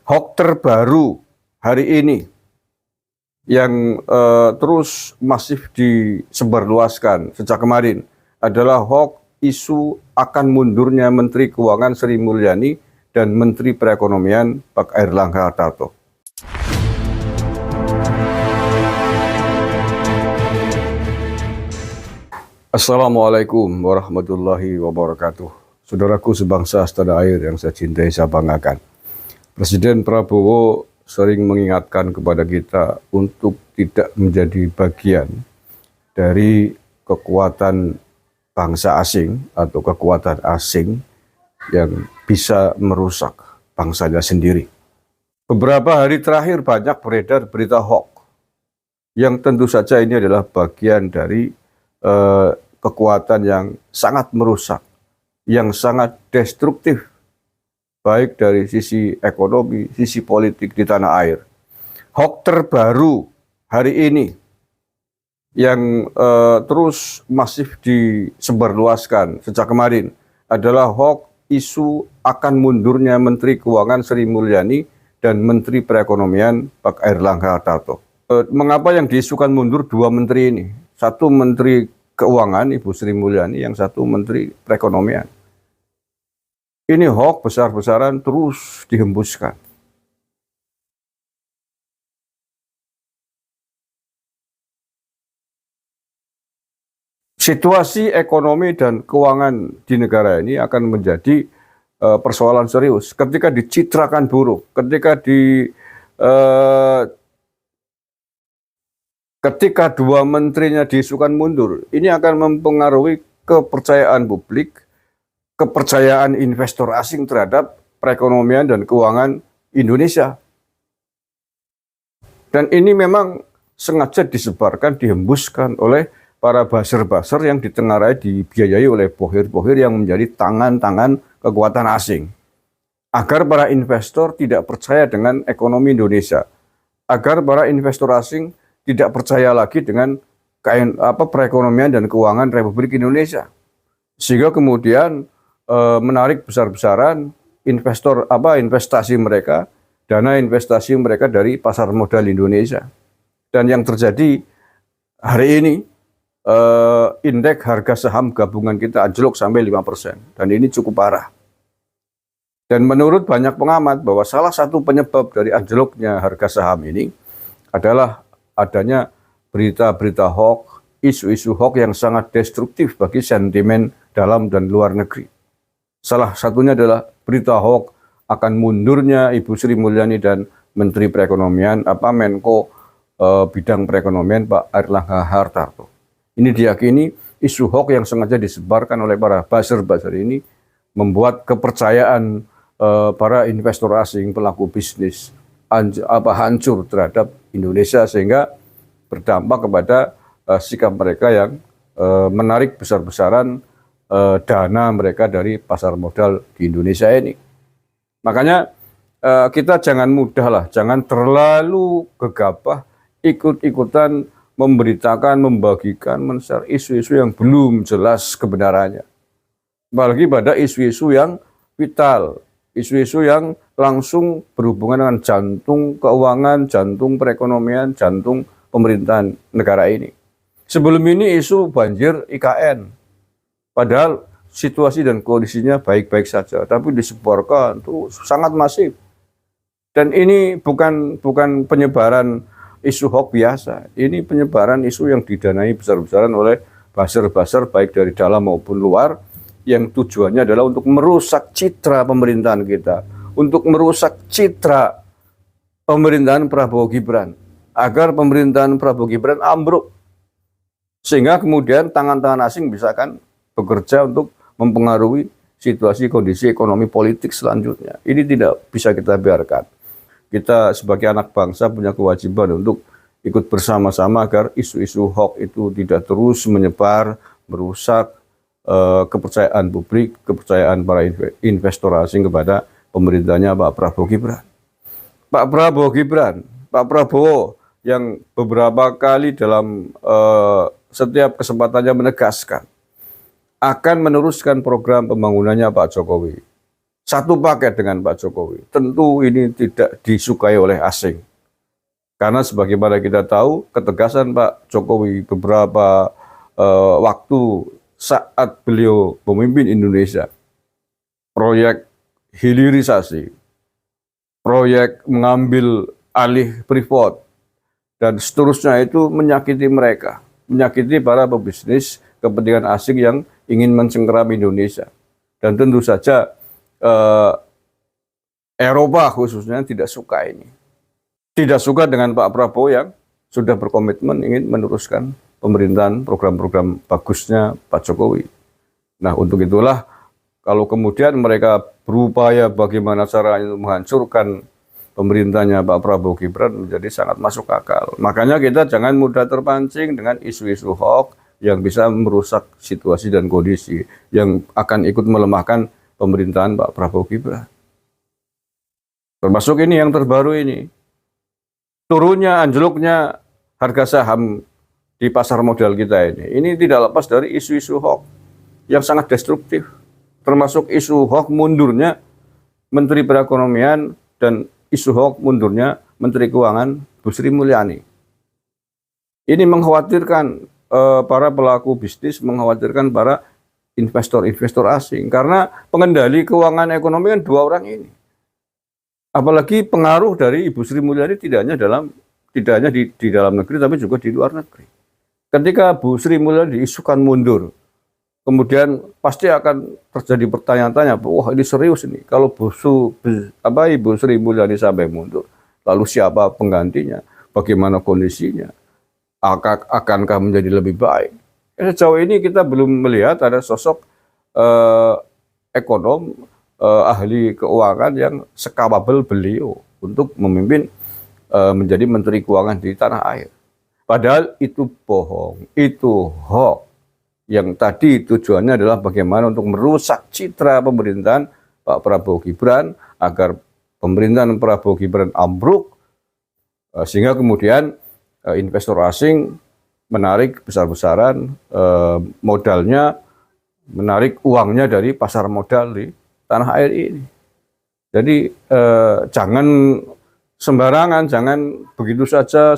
Hoax terbaru hari ini yang terus masif disebarluaskan sejak kemarin adalah hoax isu akan mundurnya Menteri Keuangan Sri Mulyani dan Menteri Perekonomian Pak Airlangga Hartarto. Assalamualaikum warahmatullahi wabarakatuh. Saudaraku sebangsa setanah air yang saya cintai, saya banggakan. Presiden Prabowo sering mengingatkan kepada kita untuk tidak menjadi bagian dari kekuatan bangsa asing atau kekuatan asing yang bisa merusak bangsanya sendiri. Beberapa hari terakhir banyak beredar berita hoax yang tentu saja ini adalah bagian dari kekuatan yang sangat merusak, yang sangat destruktif, baik dari sisi ekonomi, sisi politik di tanah air. Hoax terbaru hari ini yang terus masif disebarluaskan sejak kemarin adalah hoax isu akan mundurnya Menteri Keuangan Sri Mulyani dan Menteri Perekonomian Pak Airlangga Hartarto. Mengapa yang diisukan mundur dua menteri ini? Satu Menteri Keuangan Ibu Sri Mulyani, yang satu Menteri Perekonomian. Ini hoax besar-besaran terus dihembuskan. Situasi ekonomi dan keuangan di negara ini akan menjadi persoalan serius ketika dicitrakan buruk, ketika dua menterinya diisukan mundur. Ini akan mempengaruhi kepercayaan publik, kepercayaan investor asing terhadap perekonomian dan keuangan Indonesia. Dan ini memang sengaja disebarkan, dihembuskan oleh para buzzer-buzzer yang ditengarai, dibiayai oleh bohir-bohir yang menjadi tangan-tangan kekuatan asing. Agar para investor tidak percaya dengan ekonomi Indonesia. Agar para investor asing tidak percaya lagi dengan perekonomian dan keuangan Republik Indonesia. Sehingga kemudian menarik besar-besaran investasi mereka, dana investasi mereka dari pasar modal Indonesia. Dan yang terjadi hari ini, indeks harga saham gabungan kita anjlok sampai 5%. Dan ini cukup parah. Dan menurut banyak pengamat bahwa salah satu penyebab dari anjloknya harga saham ini adalah adanya berita-berita hoax, isu-isu hoax yang sangat destruktif bagi sentimen dalam dan luar negeri. Salah satunya adalah berita hoax akan mundurnya Ibu Sri Mulyani dan Menteri Perekonomian, Menko bidang perekonomian Pak Airlangga Hartarto. Ini diyakini isu hoax yang sengaja disebarkan oleh para buzzer-buzzer ini membuat kepercayaan para investor asing, pelaku bisnis hancur terhadap Indonesia, sehingga berdampak kepada sikap mereka yang menarik besar-besaran dana mereka dari pasar modal di Indonesia ini. Makanya kita jangan mudah jangan terlalu gegabah ikut-ikutan memberitakan, membagikan, men-share isu-isu yang belum jelas kebenarannya. Apalagi pada isu-isu yang vital, isu-isu yang langsung berhubungan dengan jantung keuangan, jantung perekonomian, jantung pemerintahan negara ini. Sebelum ini isu banjir IKN. Padahal situasi dan kondisinya baik-baik saja, tapi disebarkan terus sangat masif. Dan ini bukan penyebaran isu hoax biasa. Ini penyebaran isu yang didanai besar-besaran oleh buzzer-buzzer baik dari dalam maupun luar, yang tujuannya adalah untuk merusak citra pemerintahan kita, untuk merusak citra pemerintahan Prabowo Gibran, agar pemerintahan Prabowo Gibran ambruk. Sehingga kemudian tangan-tangan asing bisa bekerja untuk mempengaruhi situasi kondisi ekonomi politik selanjutnya. Ini tidak bisa kita biarkan. Kita sebagai anak bangsa punya kewajiban untuk ikut bersama-sama agar isu-isu hoax itu tidak terus menyebar, merusak kepercayaan publik, kepercayaan para investor asing kepada pemerintahnya Pak Prabowo Gibran. Pak Prabowo yang beberapa kali dalam setiap kesempatannya menegaskan akan meneruskan program pembangunannya Pak Jokowi. satu paket dengan Pak Jokowi. Tentu ini tidak disukai oleh asing. Karena sebagaimana kita tahu, ketegasan Pak Jokowi beberapa waktu saat beliau memimpin Indonesia, proyek hilirisasi, proyek mengambil alih Freeport, dan seterusnya itu menyakiti mereka, menyakiti para pebisnis kepentingan asing yang ingin mencengkeram Indonesia. Dan tentu saja Eropa khususnya tidak suka ini. Tidak suka dengan Pak Prabowo yang sudah berkomitmen ingin meneruskan pemerintahan program-program bagusnya Pak Jokowi. Nah, untuk itulah kalau kemudian mereka berupaya bagaimana caranya menghancurkan pemerintahnya Pak Prabowo Gibran menjadi sangat masuk akal. Makanya kita jangan mudah terpancing dengan isu-isu hoax yang bisa merusak situasi dan kondisi yang akan ikut melemahkan pemerintahan Pak Prabowo Gibran. Termasuk ini yang terbaru ini. Turunnya, anjloknya harga saham di pasar modal kita ini tidak lepas dari isu-isu hoax yang sangat destruktif. Termasuk isu hoax mundurnya Menteri Perekonomian dan isu hoax mundurnya Menteri Keuangan Bu Sri Mulyani. Ini mengkhawatirkan para pelaku bisnis, mengkhawatirkan para investor-investor asing. Karena pengendali keuangan ekonomi kan dua orang ini. Apalagi pengaruh dari Ibu Sri Mulyani tidak hanya di dalam negeri, tapi juga di luar negeri. Ketika Bu Sri Mulyani diisukan mundur, kemudian pasti akan terjadi pertanyaan-tanya, wah ini serius ini. Kalau Ibu Sri Mulyani sampai mundur, lalu siapa penggantinya? Bagaimana kondisinya? Akankah menjadi lebih baik? Sejauh ini kita belum melihat ada sosok ekonom, ahli keuangan yang sekapabel beliau untuk memimpin menjadi Menteri Keuangan di tanah air. Padahal itu bohong, itu hoax. Yang tadi tujuannya adalah bagaimana untuk merusak citra pemerintahan Pak Prabowo Gibran agar pemerintahan Prabowo Gibran ambruk, sehingga kemudian investor asing menarik besar-besaran modalnya, menarik uangnya dari pasar modal di tanah air ini. Jadi jangan sembarangan, jangan begitu saja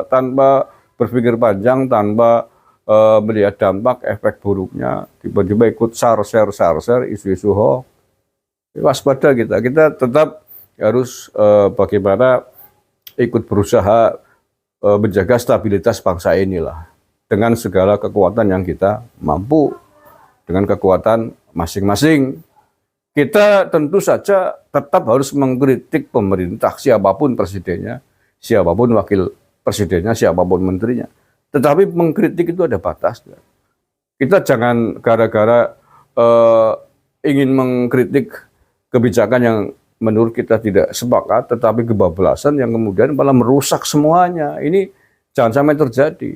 tanpa berpikir panjang, tanpa melihat dampak efek buruknya, tiba-tiba ikut share isu-isu hoax. Waspada kita tetap harus bagaimana ikut berusaha menjaga stabilitas bangsa inilah dengan segala kekuatan yang kita mampu, dengan kekuatan masing-masing. Kita tentu saja tetap harus mengkritik pemerintah, siapapun presidennya, siapapun wakil presidennya, siapapun menterinya. Tetapi mengkritik itu ada batasnya. Kita jangan gara-gara ingin mengkritik kebijakan yang menurut kita tidak sepakat, tetapi kebablasan yang kemudian malah merusak semuanya. Ini jangan sampai terjadi.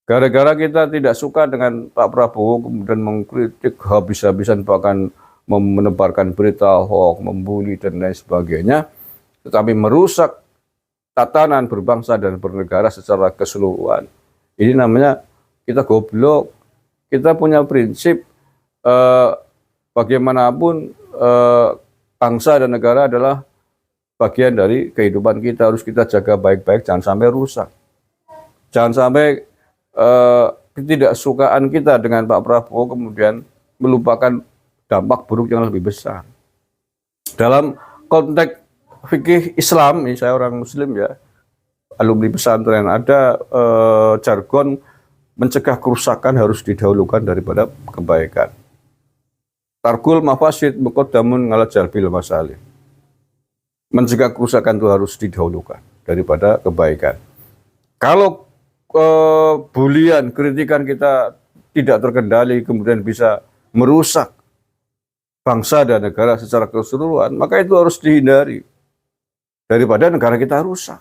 Gara-gara kita tidak suka dengan Pak Prabowo, kemudian mengkritik habis-habisan, bahkan menebarkan berita hoax, membuli dan lain sebagainya, tetapi merusak tatanan berbangsa dan bernegara secara keseluruhan. Ini namanya kita goblok. Kita punya prinsip bagaimanapun bangsa dan negara adalah bagian dari kehidupan kita, harus kita jaga baik-baik, jangan sampai rusak. Jangan sampai ketidaksukaan kita dengan Pak Prabowo kemudian melupakan dampak buruk yang lebih besar. Dalam konteks fikih Islam, ini saya orang Muslim ya, alumni pesantren, ada jargon mencegah kerusakan harus didahulukan daripada kebaikan. Tarkul mafasid muqaddamun ala jalbil masalih. Mencegah kerusakan itu harus didahulukan daripada kebaikan. Kalau bulian, kritikan kita tidak terkendali, kemudian bisa merusak bangsa dan negara secara keseluruhan, maka itu harus dihindari daripada negara kita rusak.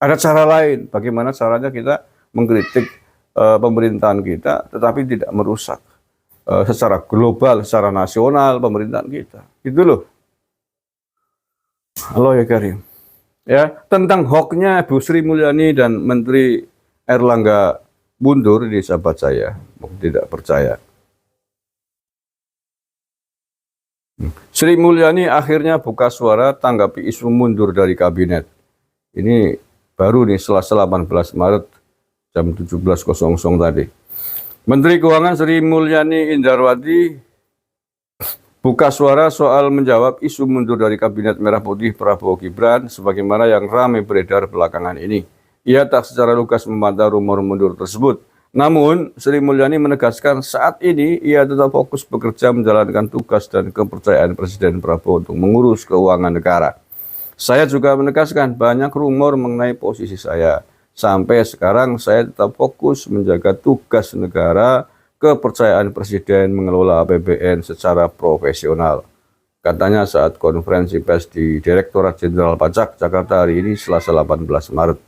Ada cara lain, bagaimana caranya kita mengkritik pemerintahan kita, tetapi tidak merusak secara global, secara nasional pemerintahan kita. Itu loh. Halo ya Karim. Ya, tentang hoaxnya Bu Sri Mulyani dan Menteri Erlangga mundur, ini sahabat saya tidak percaya. Sri Mulyani akhirnya buka suara tanggapi isu mundur dari kabinet. Ini baru nih Selasa 18 Maret jam 17.00 tadi. Menteri Keuangan Sri Mulyani Indrawati buka suara soal menjawab isu mundur dari Kabinet Merah Putih Prabowo Gibran sebagaimana yang ramai beredar belakangan ini. Ia tak secara lugas membantah rumor mundur tersebut. Namun, Sri Mulyani menegaskan saat ini ia tetap fokus bekerja menjalankan tugas dan kepercayaan Presiden Prabowo untuk mengurus keuangan negara. Saya juga menegaskan banyak rumor mengenai posisi saya. Sampai sekarang saya tetap fokus menjaga tugas negara, kepercayaan Presiden mengelola APBN secara profesional. Katanya saat konferensi pers di Direktorat Jenderal Pajak Jakarta hari ini Selasa 18 Maret.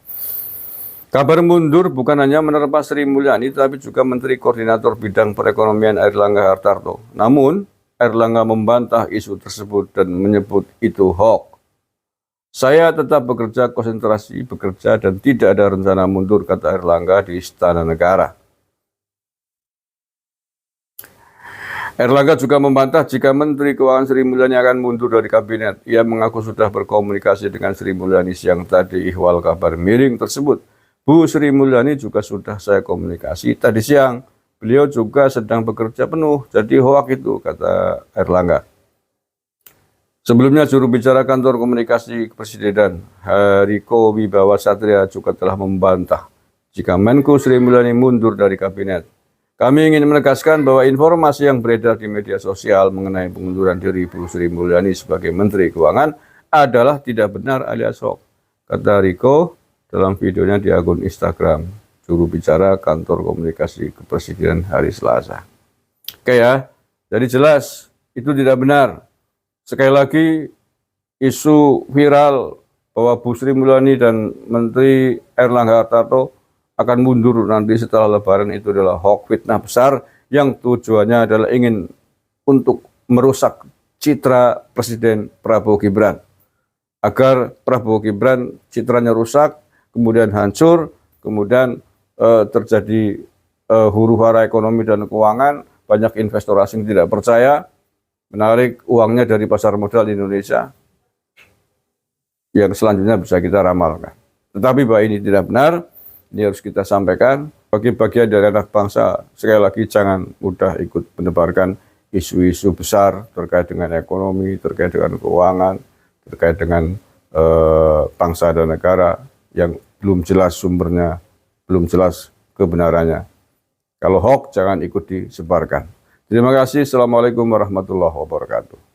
Kabar mundur bukan hanya menerpa Sri Mulyani, tapi juga Menteri Koordinator Bidang Perekonomian Airlangga Hartarto. Namun, Airlangga membantah isu tersebut dan menyebut itu hoax. Saya tetap konsentrasi bekerja dan tidak ada rencana mundur, kata Airlangga di Istana Negara. Airlangga juga membantah jika Menteri Keuangan Sri Mulyani akan mundur dari kabinet. Ia mengaku sudah berkomunikasi dengan Sri Mulyani siang tadi ihwal kabar miring tersebut. Bu Sri Mulyani juga sudah saya komunikasi tadi siang. Beliau juga sedang bekerja penuh, jadi hoak itu, kata Airlangga. Sebelumnya juru bicara kantor komunikasi Kepresidenan Hariko Wibawa Satria juga telah membantah jika Menko Sri Mulyani mundur dari kabinet. Kami ingin menegaskan bahwa informasi yang beredar di media sosial mengenai pengunduran diri Bu Sri Mulyani sebagai Menteri Keuangan adalah tidak benar alias hoax, kata Riko dalam videonya di akun Instagram juru bicara kantor komunikasi Kepresidenan hari Selasa. Oke ya, jadi jelas itu tidak benar. Sekali lagi, isu viral bahwa Bu Sri Mulyani dan Menteri Airlangga Hartarto akan mundur nanti setelah Lebaran itu adalah hoax, fitnah besar yang tujuannya adalah ingin untuk merusak citra Presiden Prabowo Gibran. Agar Prabowo Gibran citranya rusak, kemudian hancur, kemudian terjadi huru-hara ekonomi dan keuangan, banyak investor asing tidak percaya, menarik uangnya dari pasar modal Indonesia, yang selanjutnya bisa kita ramalkan. Tetapi bahwa ini tidak benar, ini harus kita sampaikan, bagi bagian dari anak bangsa, sekali lagi jangan mudah ikut menebarkan isu-isu besar terkait dengan ekonomi, terkait dengan keuangan, terkait dengan bangsa dan negara, yang belum jelas sumbernya, belum jelas kebenarannya. Kalau hoax jangan ikut disebarkan. Terima kasih. Assalamualaikum warahmatullahi wabarakatuh.